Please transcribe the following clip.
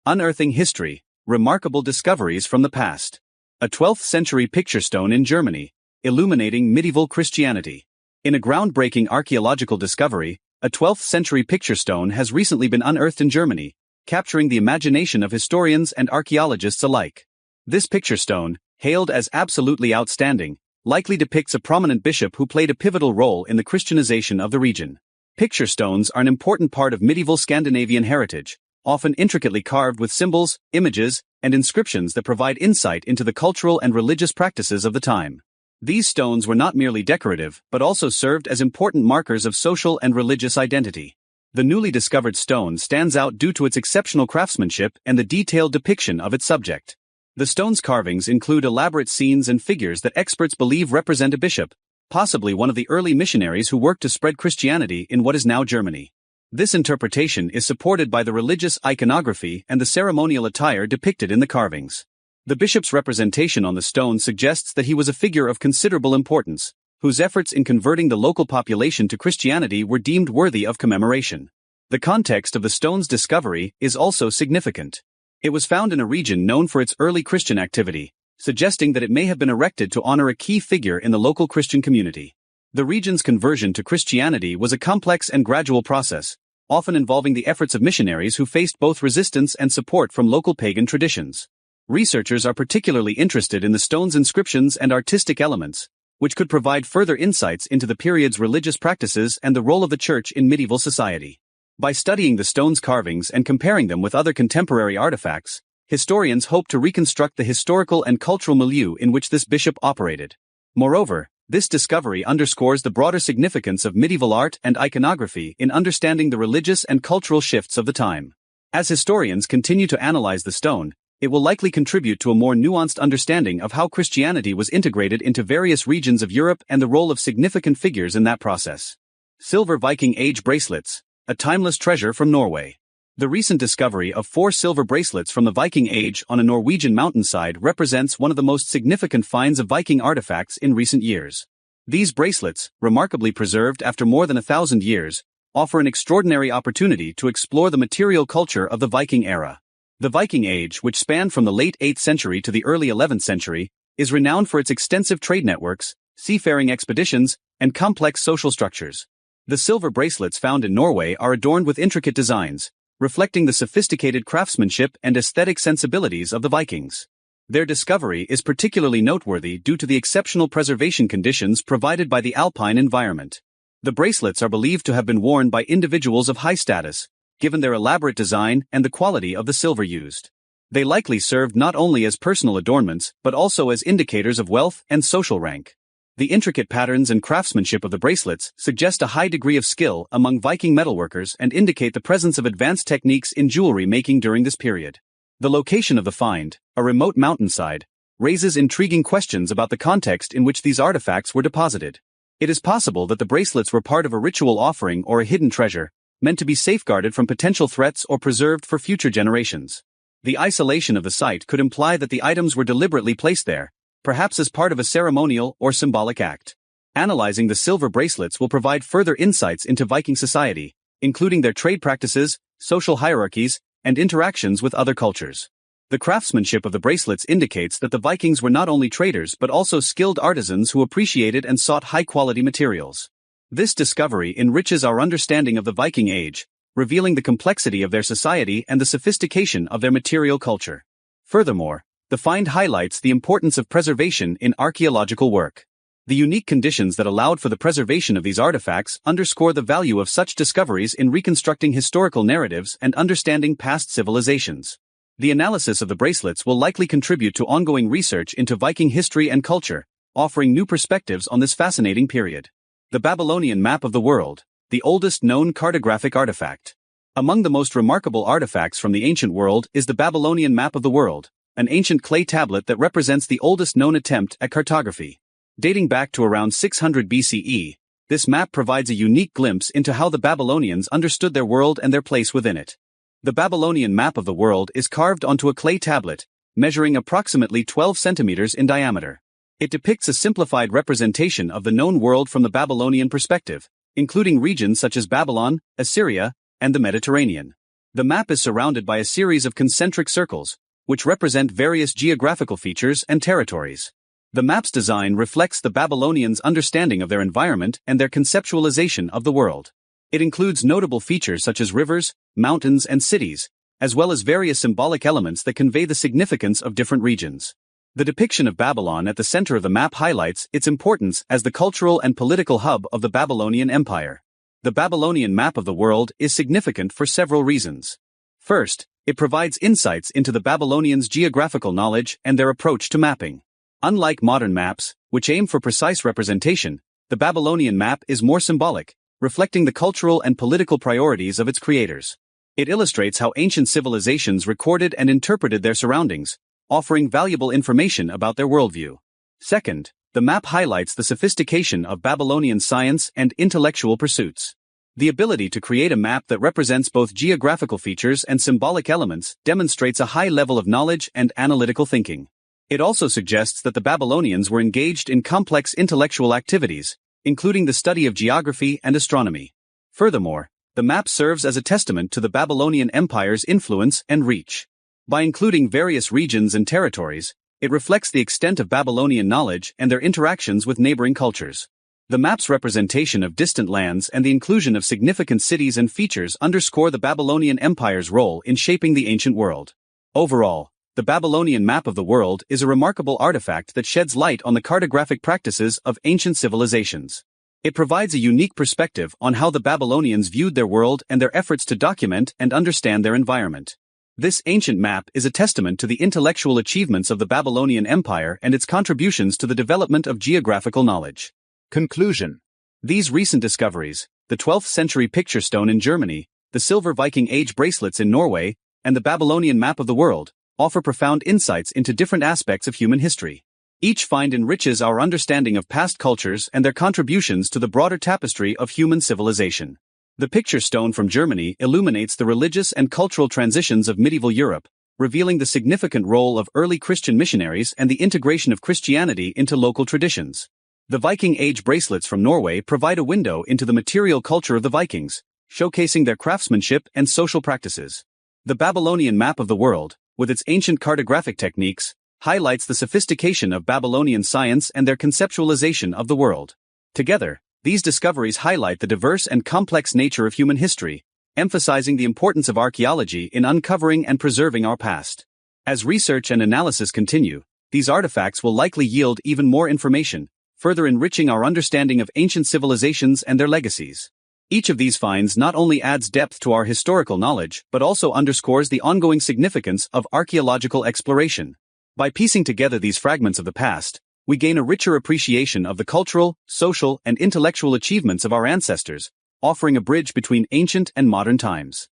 Unearthing history, remarkable discoveries from the past. A 12th century picture stone in Germany, illuminating medieval Christianity. In a groundbreaking archaeological discovery, a 12th century picture stone has recently been unearthed in Germany, capturing the imagination of historians and archaeologists alike. This picture stone, hailed as absolutely outstanding, likely depicts a prominent bishop who played a pivotal role in the Christianization of the region. Picture stones are an important part of medieval Scandinavian heritage, often intricately carved with symbols, images, and inscriptions that provide insight into the cultural and religious practices of the time. These stones were not merely decorative, but also served as important markers of social and religious identity. The newly discovered stone stands out due to its exceptional craftsmanship and the detailed depiction of its subject. The stone's carvings include elaborate scenes and figures that experts believe represent a bishop, possibly one of the early missionaries who worked to spread Christianity in what is now Germany. This interpretation is supported by the religious iconography and the ceremonial attire depicted in the carvings. The bishop's representation on the stone suggests that he was a figure of considerable importance, whose efforts in converting the local population to Christianity were deemed worthy of commemoration. The context of the stone's discovery is also significant. It was found in a region known for its early Christian activity, suggesting that it may have been erected to honor a key figure in the local Christian community. The region's conversion to Christianity was a complex and gradual process, often involving the efforts of missionaries who faced both resistance and support from local pagan traditions. Researchers are particularly interested in the stone's inscriptions and artistic elements, which could provide further insights into the period's religious practices and the role of the church in medieval society. By studying the stone's carvings and comparing them with other contemporary artifacts, historians hope to reconstruct the historical and cultural milieu in which this bishop operated. Moreover, this discovery underscores the broader significance of medieval art and iconography in understanding the religious and cultural shifts of the time. As historians continue to analyze the stone, it will likely contribute to a more nuanced understanding of how Christianity was integrated into various regions of Europe and the role of significant figures in that process. Silver Viking Age bracelets, a timeless treasure from Norway. The recent discovery of 4 silver bracelets from the Viking Age on a Norwegian mountainside represents one of the most significant finds of Viking artifacts in recent years. These bracelets, remarkably preserved after more than 1,000 years, offer an extraordinary opportunity to explore the material culture of the Viking era. The Viking Age, which spanned from the late 8th century to the early 11th century, is renowned for its extensive trade networks, seafaring expeditions, and complex social structures. The silver bracelets found in Norway are adorned with intricate designs, reflecting the sophisticated craftsmanship and aesthetic sensibilities of the Vikings. Their discovery is particularly noteworthy due to the exceptional preservation conditions provided by the alpine environment. The bracelets are believed to have been worn by individuals of high status, given their elaborate design and the quality of the silver used. They likely served not only as personal adornments but also as indicators of wealth and social rank. The intricate patterns and craftsmanship of the bracelets suggest a high degree of skill among Viking metalworkers and indicate the presence of advanced techniques in jewelry making during this period. The location of the find, a remote mountainside, raises intriguing questions about the context in which these artifacts were deposited. It is possible that the bracelets were part of a ritual offering or a hidden treasure, meant to be safeguarded from potential threats or preserved for future generations. The isolation of the site could imply that the items were deliberately placed there, perhaps as part of a ceremonial or symbolic act. Analyzing the silver bracelets will provide further insights into Viking society, including their trade practices, social hierarchies, and interactions with other cultures. The craftsmanship of the bracelets indicates that the Vikings were not only traders but also skilled artisans who appreciated and sought high-quality materials. This discovery enriches our understanding of the Viking Age, revealing the complexity of their society and the sophistication of their material culture. Furthermore, the find highlights the importance of preservation in archaeological work. The unique conditions that allowed for the preservation of these artifacts underscore the value of such discoveries in reconstructing historical narratives and understanding past civilizations. The analysis of the bracelets will likely contribute to ongoing research into Viking history and culture, offering new perspectives on this fascinating period. The Babylonian Map of the World, the oldest known cartographic artifact. Among the most remarkable artifacts from the ancient world is the Babylonian Map of the World, an ancient clay tablet that represents the oldest known attempt at cartography. Dating back to around 600 BCE, this map provides a unique glimpse into how the Babylonians understood their world and their place within it. The Babylonian Map of the World is carved onto a clay tablet, measuring approximately 12 centimeters in diameter. It depicts a simplified representation of the known world from the Babylonian perspective, including regions such as Babylon, Assyria, and the Mediterranean. The map is surrounded by a series of concentric circles, which represent various geographical features and territories. The map's design reflects the Babylonians' understanding of their environment and their conceptualization of the world. It includes notable features such as rivers, mountains, and cities, as well as various symbolic elements that convey the significance of different regions. The depiction of Babylon at the center of the map highlights its importance as the cultural and political hub of the Babylonian Empire. The Babylonian map of the world is significant for several reasons. First, it provides insights into the Babylonians' geographical knowledge and their approach to mapping. Unlike modern maps, which aim for precise representation, the Babylonian map is more symbolic, reflecting the cultural and political priorities of its creators. It illustrates how ancient civilizations recorded and interpreted their surroundings, offering valuable information about their worldview. Second, the map highlights the sophistication of Babylonian science and intellectual pursuits. The ability to create a map that represents both geographical features and symbolic elements demonstrates a high level of knowledge and analytical thinking. It also suggests that the Babylonians were engaged in complex intellectual activities, including the study of geography and astronomy. Furthermore, the map serves as a testament to the Babylonian Empire's influence and reach. By including various regions and territories, it reflects the extent of Babylonian knowledge and their interactions with neighboring cultures. The map's representation of distant lands and the inclusion of significant cities and features underscore the Babylonian Empire's role in shaping the ancient world. Overall, the Babylonian map of the world is a remarkable artifact that sheds light on the cartographic practices of ancient civilizations. It provides a unique perspective on how the Babylonians viewed their world and their efforts to document and understand their environment. This ancient map is a testament to the intellectual achievements of the Babylonian Empire and its contributions to the development of geographical knowledge. Conclusion. These recent discoveries, the 12th century picture stone in Germany, the silver Viking Age bracelets in Norway, and the Babylonian map of the world, offer profound insights into different aspects of human history. Each find enriches our understanding of past cultures and their contributions to the broader tapestry of human civilization. The picture stone from Germany illuminates the religious and cultural transitions of medieval Europe, revealing the significant role of early Christian missionaries and the integration of Christianity into local traditions. The Viking Age bracelets from Norway provide a window into the material culture of the Vikings, showcasing their craftsmanship and social practices. The Babylonian map of the world, with its ancient cartographic techniques, highlights the sophistication of Babylonian science and their conceptualization of the world. Together, these discoveries highlight the diverse and complex nature of human history, emphasizing the importance of archaeology in uncovering and preserving our past. As research and analysis continue, these artifacts will likely yield even more information, further enriching our understanding of ancient civilizations and their legacies. Each of these finds not only adds depth to our historical knowledge but also underscores the ongoing significance of archaeological exploration. By piecing together these fragments of the past, we gain a richer appreciation of the cultural, social, and intellectual achievements of our ancestors, offering a bridge between ancient and modern times.